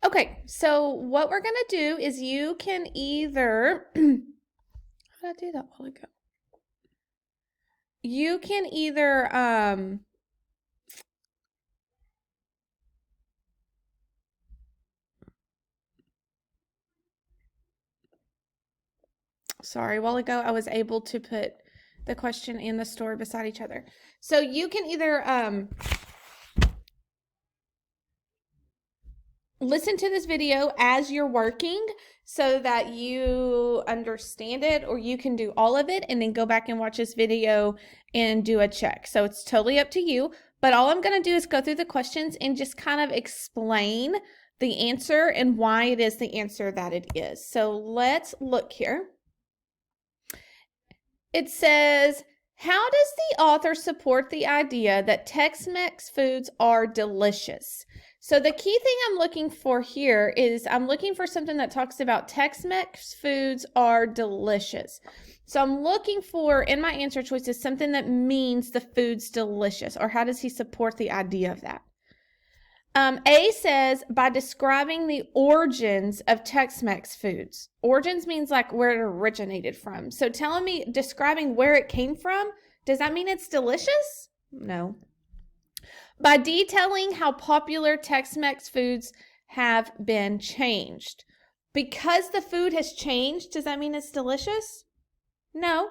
Okay, so what we're going to do is you can either, how did I do that while ago? You can either, sorry, a while ago I was able to put the question and the story beside each other. So you can either listen to this video as you're working so that you understand it, or you can do all of it and then go back and watch this video and do a check. So it's totally up to you. But all I'm going to do is go through the questions and just kind of explain the answer and why it is the answer that it is. So let's look here. It says, how does the author support the idea that Tex-Mex foods are delicious? So the key thing I'm looking for here is I'm looking for something that talks about Tex-Mex foods are delicious. So I'm looking for, in my answer choices, something that means the food's delicious, or how does he support the idea of that? A says, by describing the origins of Tex-Mex foods. Origins means like where it originated from. So telling me, describing where it came from, does that mean it's delicious? No. By detailing how popular Tex-Mex foods have been changed. Because the food has changed, does that mean it's delicious? No.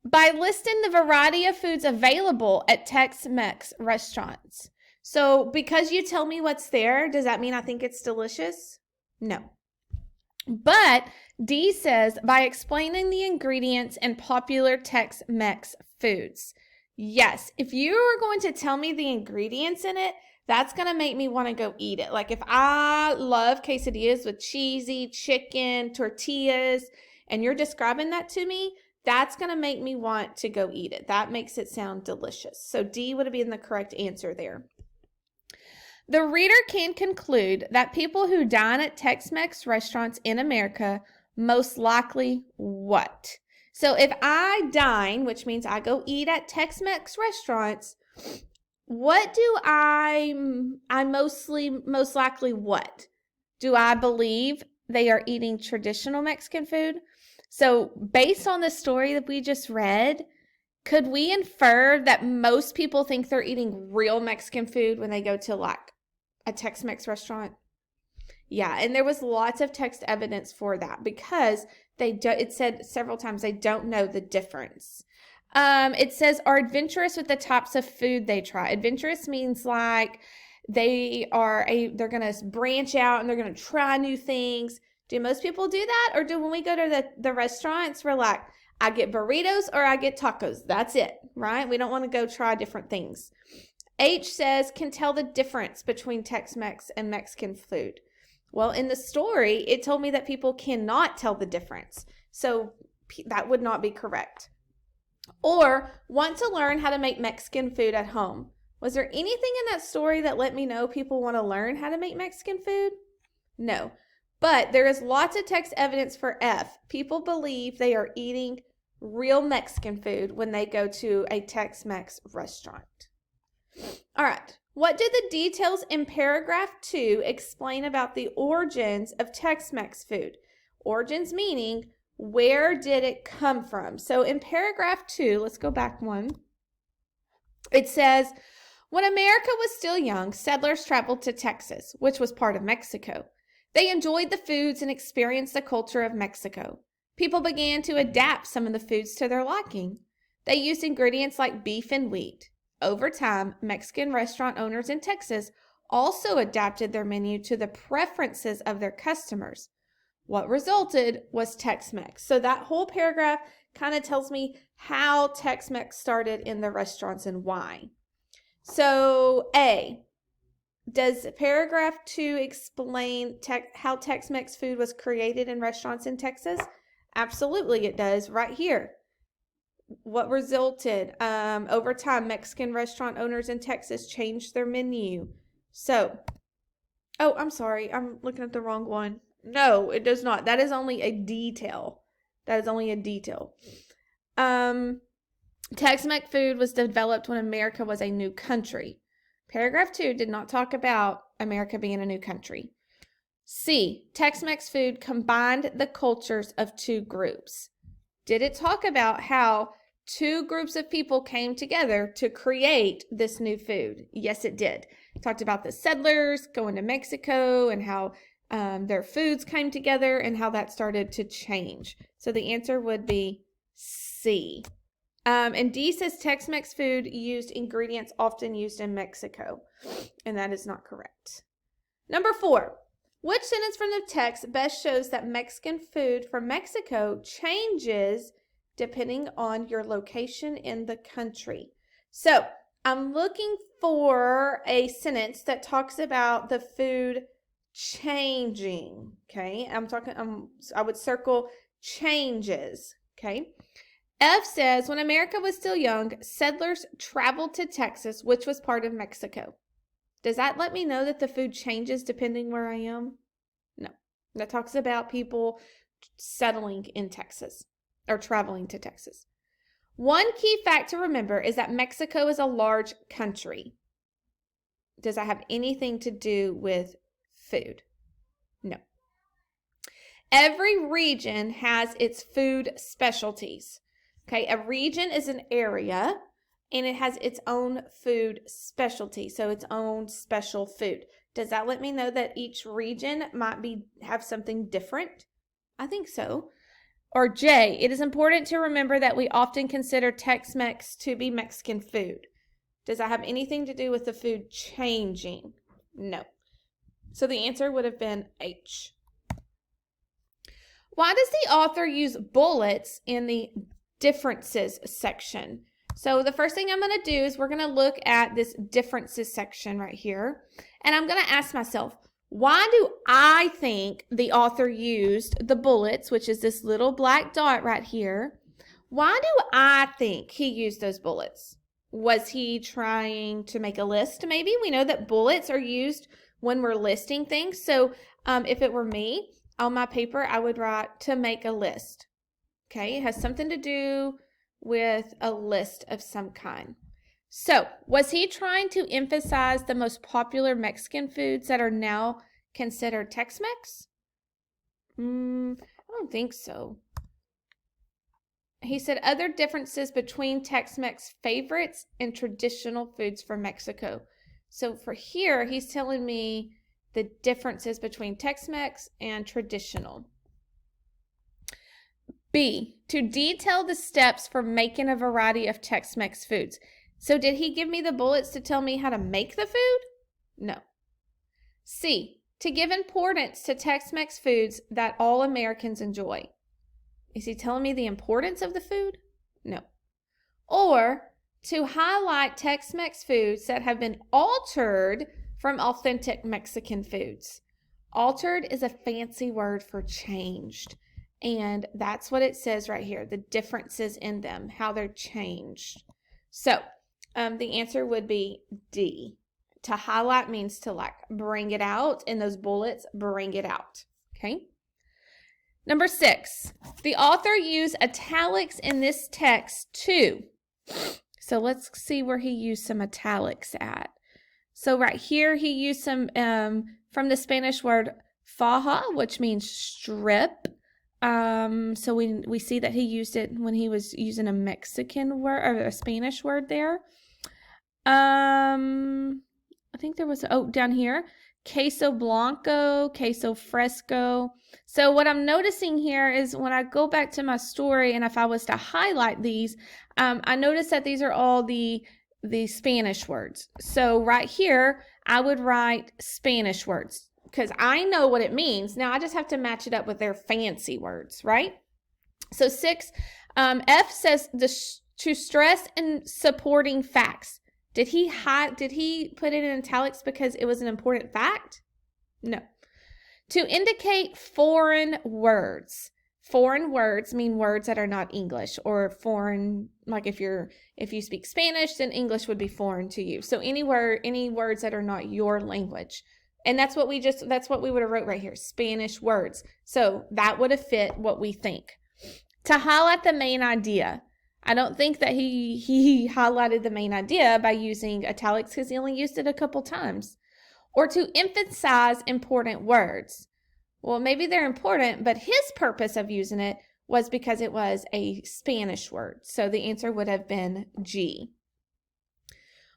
By listing the variety of foods available at Tex-Mex restaurants. So because you tell me what's there, does that mean I think it's delicious? No. But D says, by explaining the ingredients in popular Tex-Mex foods. Yes, if you are going to tell me the ingredients in it, that's going to make me want to go eat it. Like if I love quesadillas with cheesy chicken, tortillas, and you're describing that to me, that's going to make me want to go eat it. That makes it sound delicious. So D would have been the correct answer there. The reader can conclude that people who dine at Tex-Mex restaurants in America most likely what? So if I dine, which means I go eat at Tex-Mex restaurants, what do I most likely what? Do I believe they are eating traditional Mexican food? So based on the story that we just read, could we infer that most people think they're eating real Mexican food when they go to like a Tex-Mex restaurant? Yeah, and there was lots of text evidence for that because it said several times they don't know the difference. It says are adventurous with the types of food they try. Adventurous means like they're going to branch out and they're going to try new things. Do most people do that? Or do when we go to the restaurants, we're like, I get burritos or I get tacos. That's it, right? We don't want to go try different things. H says, can tell the difference between Tex-Mex and Mexican food. Well, in the story, it told me that people cannot tell the difference. So that would not be correct. Or want to learn how to make Mexican food at home. Was there anything in that story that let me know people want to learn how to make Mexican food? No. But there is lots of text evidence for F. People believe they are eating real Mexican food when they go to a Tex-Mex restaurant. All right. What do the details in paragraph 2 explain about the origins of Tex-Mex food? Origins meaning where did it come from? So in paragraph 2, let's go back one. It says, when America was still young, settlers traveled to Texas, which was part of Mexico. They enjoyed the foods and experienced the culture of Mexico. People began to adapt some of the foods to their liking. They used ingredients like beef and wheat. Over time, Mexican restaurant owners in Texas also adapted their menu to the preferences of their customers. What resulted was Tex-Mex. So that whole paragraph kind of tells me how Tex-Mex started in the restaurants and why. So A, does paragraph 2 explain how Tex-Mex food was created in restaurants in Texas? Absolutely it does, right here. What resulted? Over time, Mexican restaurant owners in Texas changed their menu. So, oh, I'm sorry. I'm looking at the wrong one. No, it does not. That is only a detail. That is only a detail. Tex-Mex food was developed when America was a new country. Paragraph 2 did not talk about America being a new country. C, Tex-Mex food combined the cultures of two groups. Did it talk about how two groups of people came together to create this new food? Yes, it did. It talked about the settlers going to Mexico and how their foods came together and how that started to change. So the answer would be C. And D says Tex-Mex food used ingredients often used in Mexico. And that is not correct. Number 4. Which sentence from the text best shows that Mexican food from Mexico changes depending on your location in the country? So I'm looking for a sentence that talks about the food changing. Okay, I would circle changes. Okay. F says, when America was still young, settlers traveled to Texas, which was part of Mexico. Does that let me know that the food changes depending where I am? No. That talks about people settling in Texas or traveling to Texas. One key fact to remember is that Mexico is a large country. Does that have anything to do with food? No. Every region has its food specialties. Okay, a region is an area and it has its own food specialty, so its own special food. Does that let me know that each region might have something different? I think so. Or J, it is important to remember that we often consider Tex-Mex to be Mexican food. Does that have anything to do with the food changing? No. So the answer would have been H. Why does the author use bullets in the differences section? So the first thing I'm going to do is we're going to look at this differences section right here. And I'm going to ask myself, why do I think the author used the bullets, which is this little black dot right here? Why do I think he used those bullets? Was he trying to make a list? Maybe we know that bullets are used when we're listing things. So if it were me on my paper, I would write to make a list. Okay, it has something to do with a list of some kind. So, was he trying to emphasize the most popular Mexican foods that are now considered Tex-Mex? I don't think so. He said other differences between Tex-Mex favorites and traditional foods from Mexico. So for here, he's telling me the differences between Tex-Mex and traditional. B, to detail the steps for making a variety of Tex-Mex foods. So did he give me the bullets to tell me how to make the food? No. C, to give importance to Tex-Mex foods that all Americans enjoy. Is he telling me the importance of the food? No. Or to highlight Tex-Mex foods that have been altered from authentic Mexican foods. Altered is a fancy word for changed. And that's what it says right here, the differences in them, how they're changed. So the answer would be D. To highlight means to like bring it out, and those bullets bring it out. Okay. Number 6, the author used italics in this text too. So let's see where he used some italics at. So right here, he used some from the Spanish word faja, which means strip. So we see that he used it when he was using a Mexican word or a Spanish word there. I think there was, down here, queso blanco, queso fresco. So what I'm noticing here is when I go back to my story, and if I was to highlight these, I notice that these are all the Spanish words. So right here, I would write Spanish words, because I know what it means. Now I just have to match it up with their fancy words, right? So 6, F says to stress and supporting facts. Did he put it in italics because it was an important fact? No. To indicate foreign words. Foreign words mean words that are not English, or foreign, like if you speak Spanish, then English would be foreign to you. So any words that are not your language. And that's what we would have wrote right here, Spanish words. So that would have fit what we think. To highlight the main idea. I don't think that he highlighted the main idea by using italics because he only used it a couple times. Or to emphasize important words. Well, maybe they're important, but his purpose of using it was because it was a Spanish word. So the answer would have been G.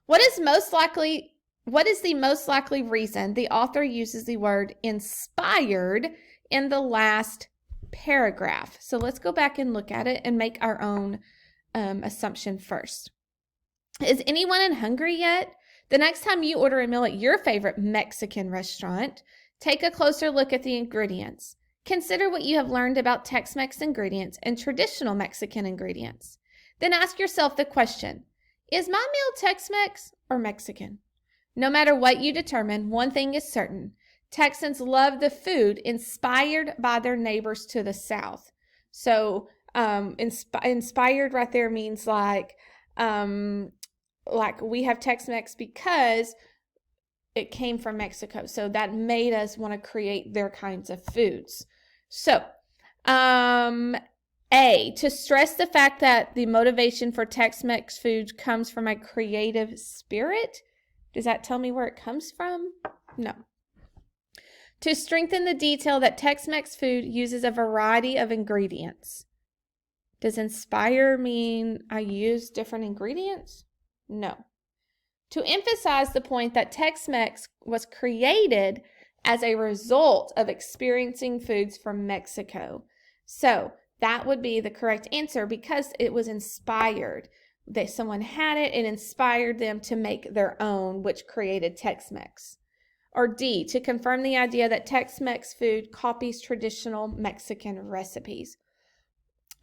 What is the most likely reason the author uses the word inspired in the last paragraph? So let's go back and look at it and make our own assumption first. Is anyone hungry yet? The next time you order a meal at your favorite Mexican restaurant, take a closer look at the ingredients. Consider what you have learned about Tex-Mex ingredients and traditional Mexican ingredients. Then ask yourself the question, is my meal Tex-Mex or Mexican? No matter what you determine, one thing is certain. Texans love the food inspired by their neighbors to the south. So inspired right there means like we have Tex-Mex because it came from Mexico. So that made us want to create their kinds of foods. So, A, to stress the fact that the motivation for Tex-Mex food comes from a creative spirit. Does that tell me where it comes from? No. To strengthen the detail that Tex-Mex food uses a variety of ingredients. Does inspire mean I use different ingredients? No. To emphasize the point that Tex-Mex was created as a result of experiencing foods from Mexico. So that would be the correct answer because it was inspired. That someone had it and inspired them to make their own, which created Tex-Mex. Or D, to confirm the idea that Tex-Mex food copies traditional Mexican recipes.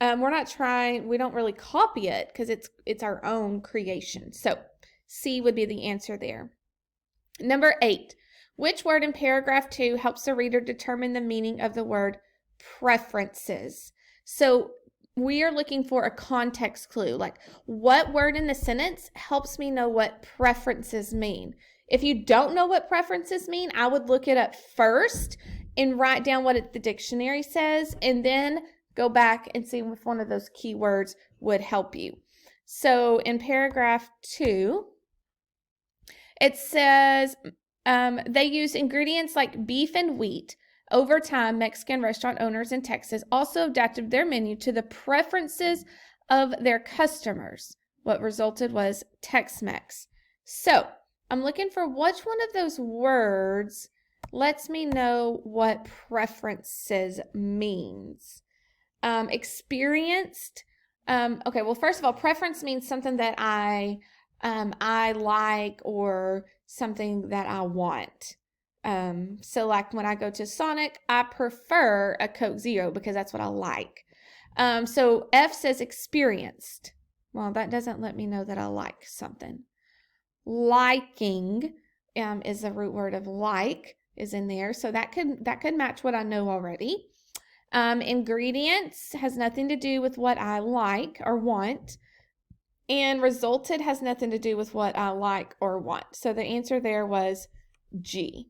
We don't really copy it because it's our own creation. So C would be the answer there. Number 8, which word in paragraph 2 helps the reader determine the meaning of the word preferences? So we are looking for a context clue, like what word in the sentence helps me know what preferences mean. If you don't know what preferences mean, I would look it up first and write down what the dictionary says, and then go back and see if one of those keywords would help you. So in paragraph 2, it says they use ingredients like beef and wheat. Over time, Mexican restaurant owners in Texas also adapted their menu to the preferences of their customers. What resulted was Tex-Mex. So I'm looking for which one of those words lets me know what preferences means. Experienced. Okay, well, first of all, preference means something that I like or something that I want. So like when I go to Sonic, I prefer a Coke Zero because that's what I like. So F says experienced. Well, that doesn't let me know that I like something. Liking is the root word of like is in there. So that could match what I know already. Ingredients has nothing to do with what I like or want. And resulted has nothing to do with what I like or want. So the answer there was G.